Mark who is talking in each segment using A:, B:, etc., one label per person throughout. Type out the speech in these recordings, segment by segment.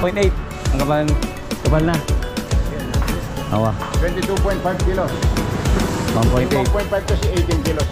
A: 1.8. Ang kapal na. Awa.
B: 22.5 kilos.
A: 1.8.
B: 1.5 kasi 18 kilos.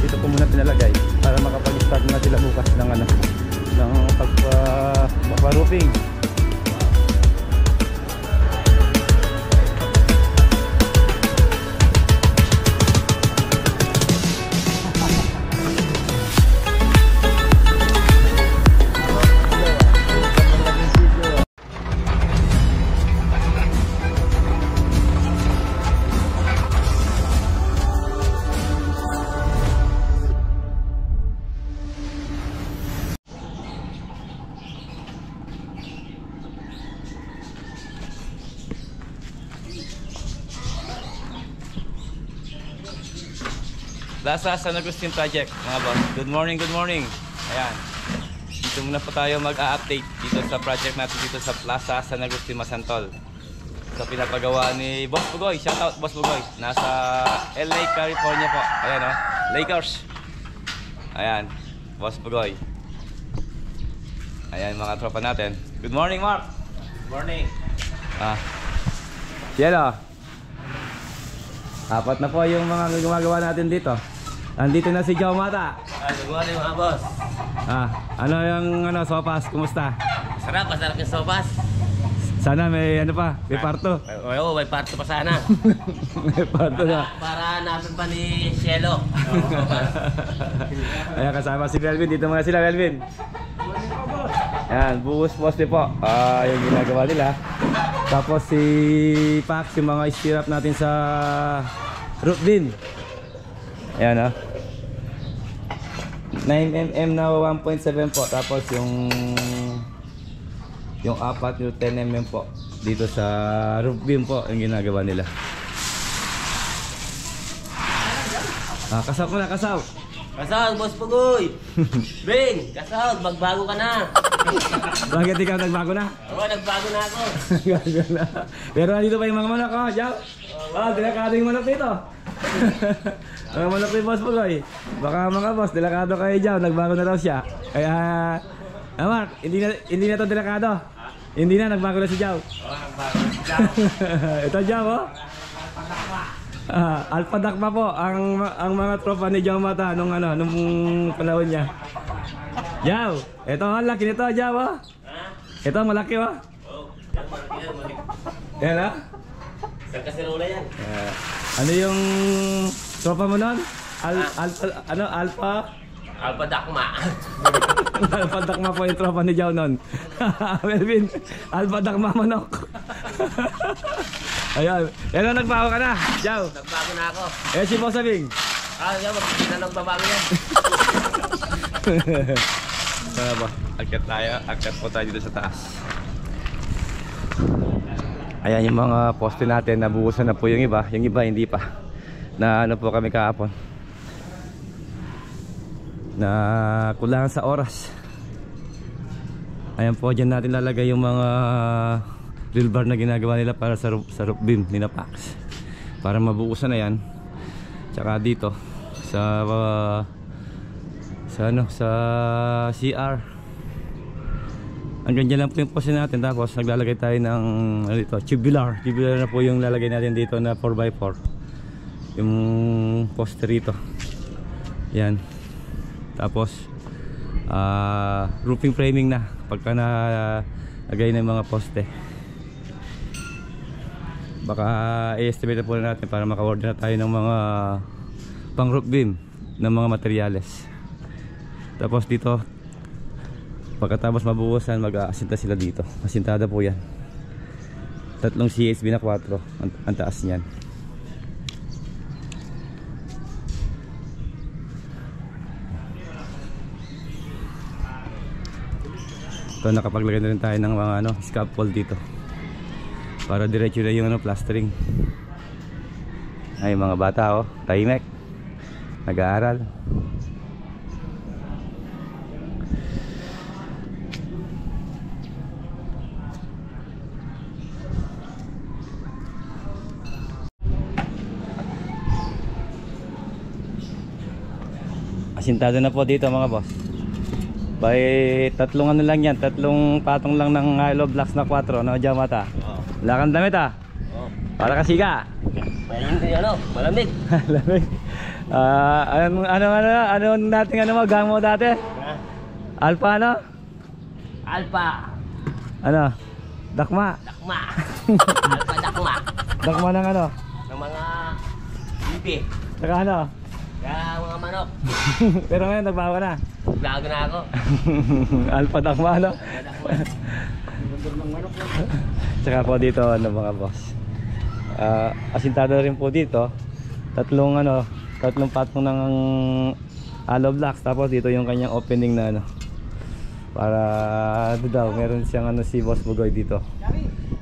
A: Dito po muna pinalagay para makapag-start na sila bukas ng pagpa-roofing. Plaza San Agustin Project, mga boss. Good morning, good morning. Ayan. Dito muna po tayo mag-a-update dito sa project natin dito sa Plaza San Agustin, Masantol. Sa pinapagawa ni Boss Bugoy. Shoutout Boss Bugoy. Nasa LA, California po. Ayan o. Lakers. Ayan. Boss Bugoy. Ayan mga tropa natin. Good morning, Mark.
C: Good morning.
A: Cielo. Apat na po yung mga gumagawa natin dito. Andito na si Joe Mata.
C: Good morning mga boss.
A: Ano yung sopas? Kumusta?
C: Sarap, masarap yung sopas.
A: Sana may may parto.
C: Oo, may parto pa sana.
A: May parto na.
C: Para namin pa ni Cielo.
A: Ayan, kasama si Melvin. Dito mga sila, Melvin. Ayan, buhos poste po. Yung ginagawa nila. Tapos si Pax, yung mga stirrup natin sa roof beam. Ayan 9mm na 1.7 po. Tapos yung apat yung 10mm po dito sa roof beam po yung ginagawa nila. Kasaw ko na, kasaw.
C: Kasaw, Boss Pugoy. Bing, kasaw, magbago ka na.
A: Bakit ikaw nagbago na?
C: Oo, nagbago na ako.
A: Pero nandito pa yung mga manok, Jow. Delikado yung manok dito. Mga manok ni Boss Pugoy. Baka mga boss, delikado kayo, Jow. Nagbago na daw siya. Kaya, Mark, hindi na to delikado. Hindi na, nagbago na si Jow.
C: Oo, nagbago na si Jow.
A: Ito, Jow, oh. Alpha Dakma po ang mga tropa ni Jow Mata nung panahon niya. Jow, ito ang laki nito, Jow, oh. Ito malaki, oh. Yan, oh.
C: Isang kasirola yan.
A: Ano yung tropa mo nun? Alpha?
C: Alpha Dakma.
A: Alpha Dakma po yung tropa ni Jow nun. Melvin, Alpha Dakma manok. Ayan, yan, nagbago ka na, Jow.
C: Nagbago na ako.
A: Si Boss Abing.
C: Yan, magpapit na nagbabago yan.
A: Sana ba? Akyat po tayo dito sa taas. Ayan yung mga poste natin, nabuhusan na po yung iba hindi pa. Na po kami kahapon. Na kulangan sa oras. Ayan po, dyan natin lalagay yung mga drill bar na ginagawa nila para sa roof beam ni Pax. Para mabuhusan na yan. Tsaka dito sa CR. Hanggang dyan lang po yung poste natin. Tapos naglalagay tayo ng tubular na po yung lalagay natin dito na 4x4. Yung poste rito. Yan. Tapos roofing framing na pagka nalagay na yung mga poste. Baka i-estimate na po natin para maka-order na tayo ng mga pang roof beam ng mga materyales. Tapos dito pagkatapos mabuhusan, mag-aasinta sila dito. Asintada po yan. 3 CHB na 4 ang taas niyan. So nakapaglagay na rin tayo ng mga scaffold dito para diretso na yung plastering. Ay mga bata, tahimik. Nag-aaral. Asintado na po dito mga boss. By tatlong ano lang yan, tatlong patong lang ng Hilo Blocks na 4, no, Jamata? Wala kang damit ah. Para kasika.
C: Malamig.
A: Lamig. Ano nating ano mo, gang mo dati? Alpha ano?
C: Alpha.
A: Ano? Dakma.
C: Dakma. Alpha dakma.
A: Dakma ng ano?
C: Ng mga bibi.
A: Saka ano?
C: Kaya mga manok.
A: Pero ngayon nagbawa na.
C: Bago na ako.
A: Alpha Dakma ano?
C: Alpha dakma.
A: Tsaka po dito ano mga boss. Asintado rin po dito. Tatlong patong ng Hilo Blocks. Tapos dito yung kanyang opening na ano. Para ano daw, meron siyang ano si Boss Bugoy dito.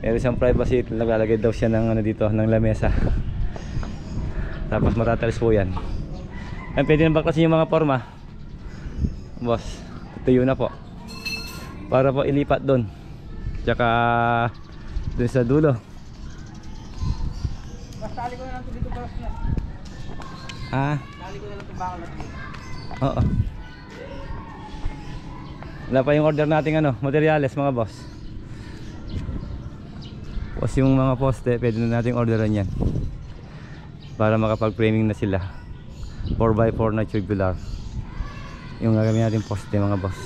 A: Meron siyang privacy, naglalagay daw siya ng ano dito, ng lamesa. Tapos matatalis po yan. Yan, pwede na baklasin yung mga forma. Boss, tuyo na po. Para po ilipat doon. Tsaka doon sa dulo.
B: Tali ko na lang ito dito para sa.
A: Tali
B: ko na lang ito bakal natin.
A: Oo. Wala pa yung order nating ano, materyales mga boss. Tapos yung mga poste, pwede na nating orderan yan. Para makapag-framing na sila. 4x4 na tubular. Yung gagawin natin poste mga boss.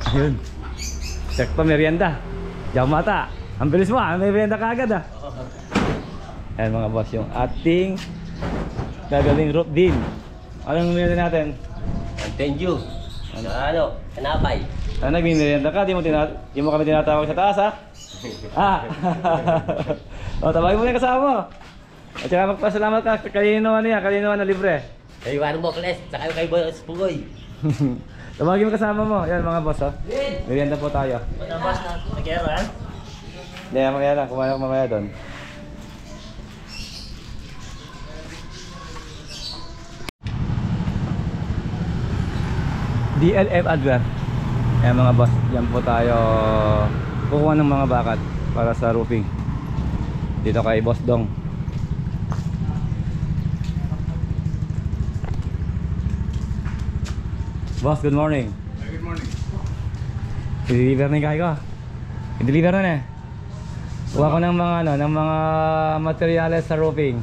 A: Ayun. Check pa merienda. Jamata. Ang bilis mo, may merienda ka agad ah. Ayan mga boss, yung ating gagaling roof din. Anong merienda natin?
C: Thank you. Ano? Kanapay.
A: Nagmimerienda ka, di mo kami tinatawag sa taas ha? O, tabagin mo na yung kasama mo. At saka magpasalamat ka kanino na libre.
C: Kay Warren Bocles, saka kay Boss Pugoy.
A: Tabagin mo kasama mo. Yan mga boss ha. Merienda po tayo.
C: Boss na, nag-ero yan?
A: Hindi, mamaya lang. Kumain ako mamaya doon. DLF Adver. Ayan mga boss, yan po tayo kukuha ng mga bakat para sa roofing dito kay Boss Dong. Boss, good morning.
B: Good morning.
A: I-deliver na yung kayo ko. I-deliver na eh. Kuha ko ng mga ng mga materyales sa roofing.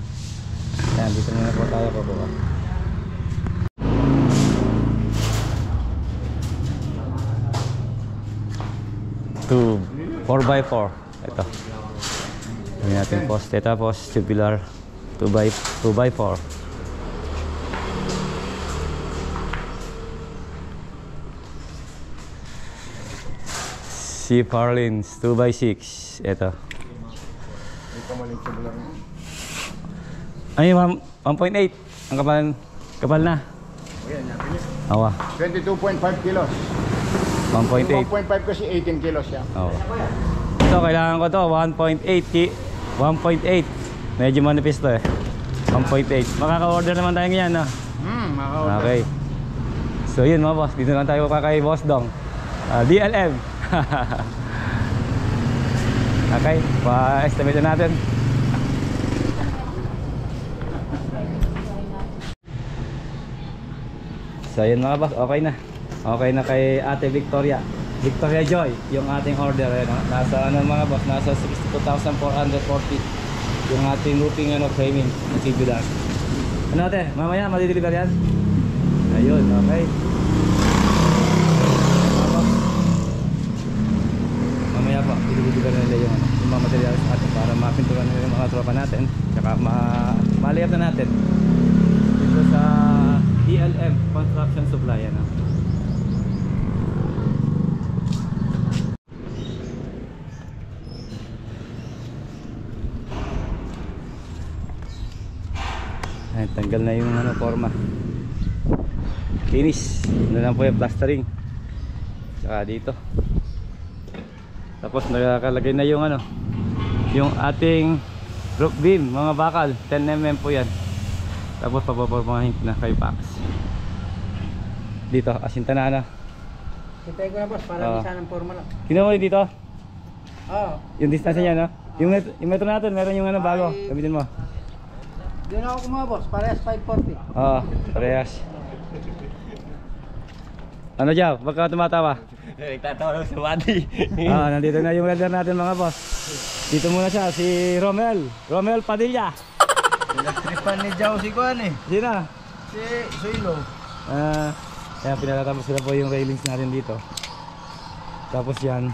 A: Ayan, dito muna po tayo po buka. 4x4 ito. Gawin natin poste, tapos tubular 2x4. Si Parlins 2x6 ito. Ay 1.8 ang kapal na. Awa
B: 22.5 kilos.
A: 1.8.
B: 1.5 kasi 18 kilos siya.
A: Oh. Ito, kailangan ko to 1.8. Medyo manipis to eh. 1.8. Makaka-order naman tayo ngayon, no?
B: Maka-order.
A: Okay. So yun mga boss, dito lang tayo kay Boss Dong. DLM. Okay, pa-estimate na natin. So yun mga boss, okay na. Okay na kay Ate Victoria Joy yung ating order eh, no? Nasa ano mga boss, nasa 62,440 yung ating roofing framing ng tubular. Ano ate, mamaya madideliver yan? Ayun, okay. Mamaya po dideliver na nila yung mga materials natin para mapinturan nila yung mga tropa natin, tsaka ma-layup na natin dito sa DLM Construction Supply, ano? Ay, tanggal na yung forma. Finish. Ano lang po yung plastering. Saka dito. Tapos nakakalagay na yung ano, yung ating roof beam, mga bakal, 10mm po yan. Tapos papapormahin na kay Pax. Dito, asinta na ano.
B: Hintay ko na boss, para
A: Oo.
B: isa ng forma lang.
A: Kinuha mo rin dito?
B: Oo.
A: Yung distance niya, no? Yung metro natin, meron yung ano bago. Gamitin mo.
B: Doon ako kumuha boss, parehas 540.
A: Oo, parehas. Ano Jaw? Baka tumatawa?
C: Nagtatawa lang sa body.
A: Nandito na yung welder natin mga boss. Dito muna siya, si Romel Padilla.
B: Nagtripan ni Jao si Kuan eh.
A: Sino?
B: Si Suilo.
A: Kaya pinatatapos sila po yung railings natin dito. Tapos yan,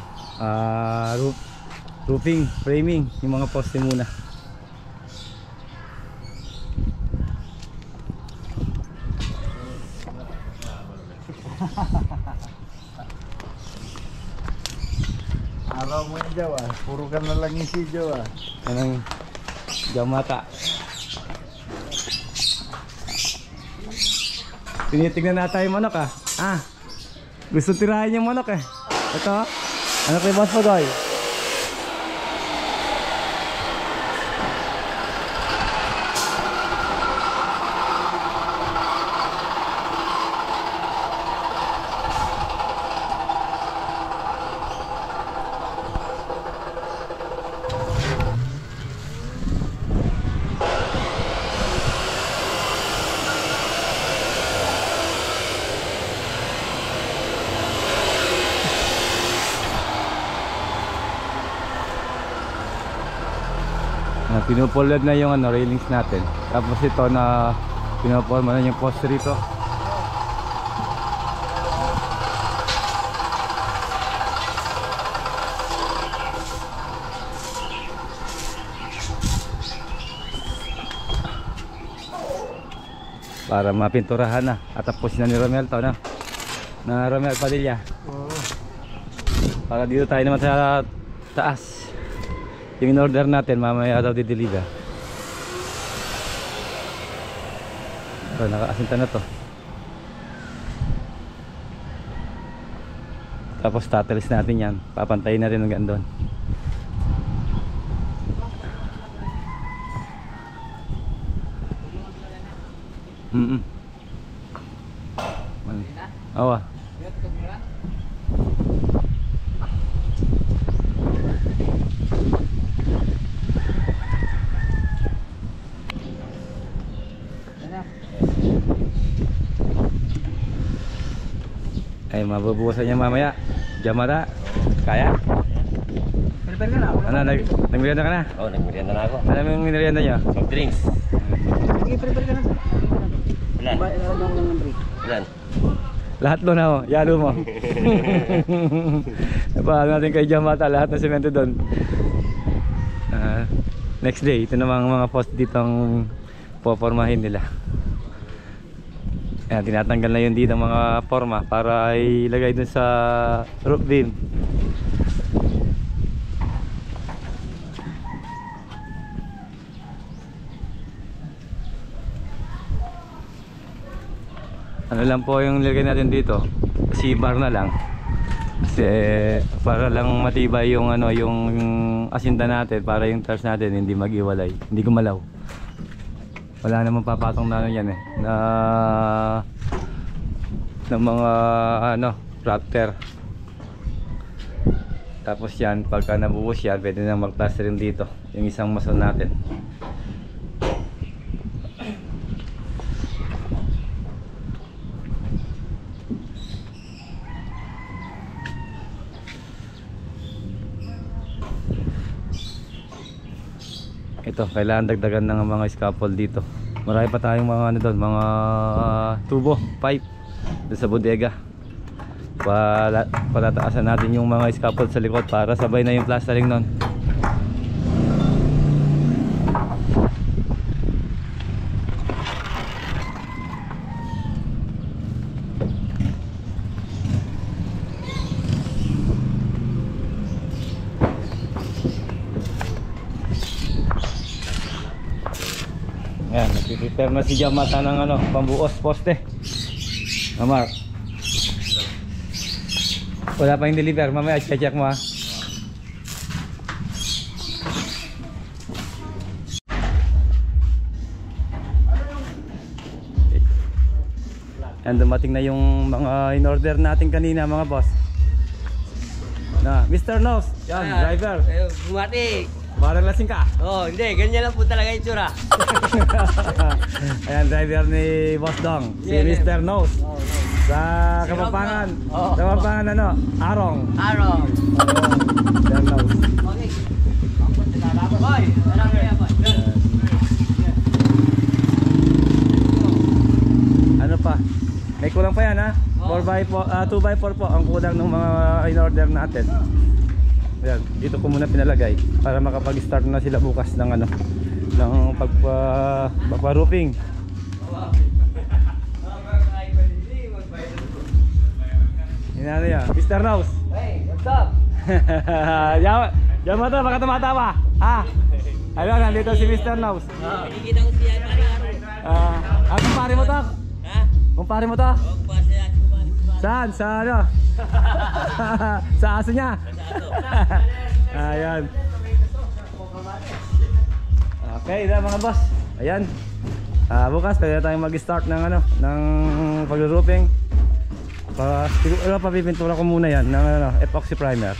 A: roofing, framing, yung mga poste muna.
B: Araw mo yung Jao ah. Puro ka na lang yung si Jao ah.
A: Anong Jamata. Tinitignan na tayo yung manok ah. Gusto tirahin yung manok eh. Ito. Ano kay Boss Pagoy? Pinupulad na yung ano, railings natin. Tapos ito na pinuporma na yung poste rito. Para mapinturahan na. At tapos na ni Romel to na. Na Romel Padilla. Para dito tayo naman sa taas. Yung in-order natin, mamaya daw di-deliver. So, nakaasinta na to. Tapos tatalis natin yan. Papantayin natin hanggang doon. Awa. Ay, mabubuhasan niya mamaya. Jamata. Kaya?
B: Prepare ka na ako.
A: Ano, nagmerienda ka na?
C: Oo, nagmerienda na ako.
A: Ano yung merienda niyo?
C: Soft drinks.
B: Sige, prepare ka na.
C: Ilan?
B: Bayad lang ng break.
C: Ilan?
A: Lahat doon ako, yalo mo. Napahal natin kay Jamata, lahat ng semento doon. Next day, ito namang mga post dito ang popormahin nila. Ayan, tinatanggal na yun dito mga forma para ilagay dun sa roof beam. Ano lang po yung nilagay natin dito, C-bar na lang. Kasi para lang matibay yung ano, yung asinta natin, para yung tiles natin hindi mag-iwalay, hindi gumalaw. Wala namang papatong na ano yan eh, na ng mga ano, raptor. Tapos yan, pagka nabuhos yan, pwede na mag-plastering dito yung isang mason natin. Ito, kailangan dagdagan ng mga scaffold dito. Marami pa tayong mga ano doon, mga tubo, pipe doon sa bodega. Patataasan natin yung mga scaffold sa likod para sabay na yung plastering nun. Ayan, nagpiprepare na si Jamata ng ano, pambuos poste. Amar. Wala pa yung deliver. Mamaya check mo ha. Yan, dumating na yung mga in-order natin kanina mga boss. Na, Mr. Nose, yan, driver.
C: Bumati.
A: Parang lasing ka.
C: Oh, hindi. Ganyan lang po talaga yung tsura.
A: Ayan, driver ni Boss Dong, si
C: Yeah,
A: Mr. Nose.
C: Oh, no.
A: Sa
C: Si
A: Kapampangan.
C: Rob, no? Oh.
A: Sa Kapampangan ano? Arong.
C: Arong.
A: Mr. Nose.
C: Okay. Boy, alam mo yan, boy.
A: Ano pa? May kulang pa yan ha?
C: Oh.
A: 2x4 po ang kulang ng mga in-order natin. Ayan, dito ko muna pinalagay para makapag-start na sila bukas ng ano, ng pagpa-roofing. Inano yan, Mr. Nose.
C: Hey, what's up?
A: Diyan mo to, baka tumatawa. Ha? Ayun, nandito si Mr. Nose.
C: Nakikita ko siya paring araw.
A: Kumpare mo to?
C: Ha?
A: Kumpare mo to?
C: Oh, kupasa yan.
A: Saan? Sa ano? Sa aso niya? Ayan. Okay na mga boss. Ayan. Bukas pwede tayong mag-start ng ano, ng pag-roofing. Siguro papipintura ko muna yan ng ano, epoxy primer.